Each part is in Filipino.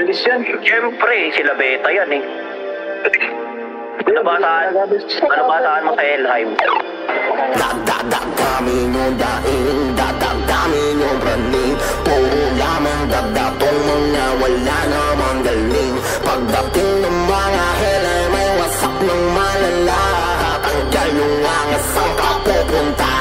Bilis yan. Siyempre, sila beta yan eh. Ano basahan mo sa Elheim? Dadadamin yung daing, dadadamin yung praning. Puro lamang dadatong mga wala namang galing. Pagdating ng mga helay, may wasak ng malala. Tanggal yung angas, saan ka pupunta?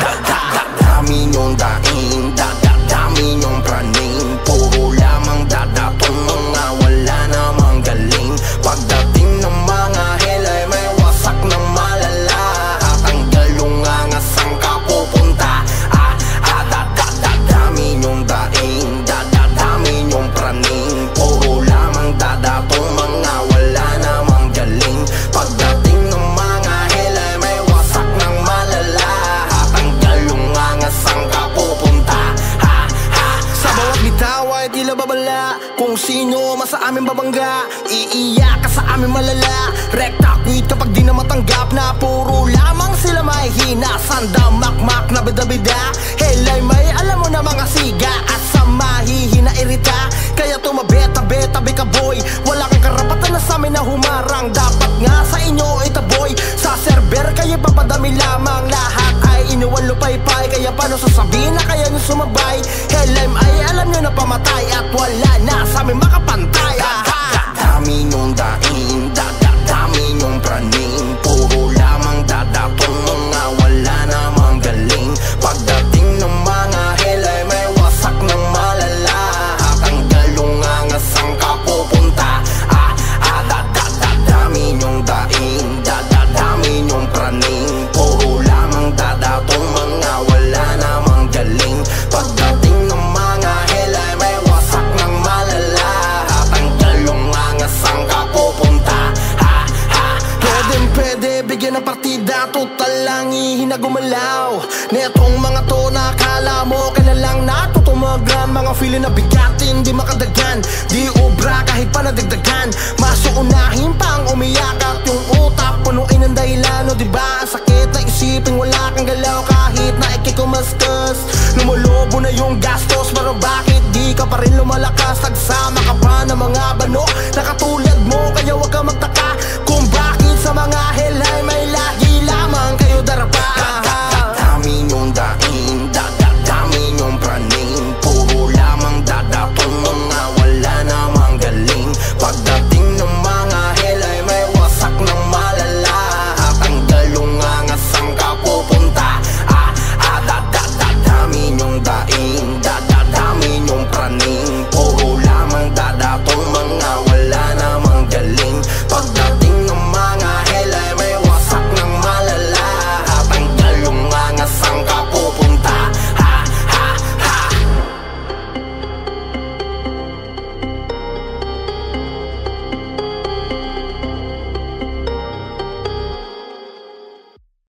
Dadadamin yung daing, dadadamin yung praning. Puro lamang dadatong mga wala namang galing. Pagdating ng mga helay, may wasak ng malala. Tanggal yung angas, saan ka pupunta? Dadadamin yung daing, dadadamin yung praning. Puro lamang dadatong mga wala namang galing. Pagdating ng mga helay, may wasak ng malala. Tanggal yung angas, saan ka pupunta? Sa bawat bitaw ay tila babala. Kung sino mas sa amin babangga, iiyak ka sa amin malala. Rekta quit kapag di na matanggap na puro lamang sila mahihina. Sanda makmak na bida-bida. Helay may alam mo na mga siga. At sa mahihina irita. Kaya tumabeta-beta-be ka boy. Wala kang karapatan na sa amin na humarang. Dapat nga sa inyo itaboy. Sa server kayo papadami lamang. Lahat ay inuwalupay-pay. Kaya paano sasabihin na kaya nyo sumabay? Helay ay alam nyo na pamatay. At wala na sa amin makapantay. Dadadamin yung daing, dadadamin yung praning. Puro lamang dadatong mga wala namang galing. Pagdating ng mga helay, may wasak ng malala. Tanggal yung angas, saan ka pupunta? Dadadamin yung daing, dadadamin yung praning. Puro lamang dadatong mga wala namang galing. Pagdating ng mga helay, may wasak ng malala. Tanggal yung angas, saan ka pupunta? Pwede bigyan ng partida, total lang ihina gumalaw. Netong mga to nakala mo kailan lang natutumagan. Mga feeling na bigatin, di makadagan. Di obra kahit pa nadagdagan. Masuunahin pang umiyak at yung utak punuin ng dahilan. O diba ang sakit na isipin wala kang galaw kahit na ikikumaskas. Lumulubo na yung gastos pero bakit di ka pa rin lumalakas? Nagsama ka pa ng mga bano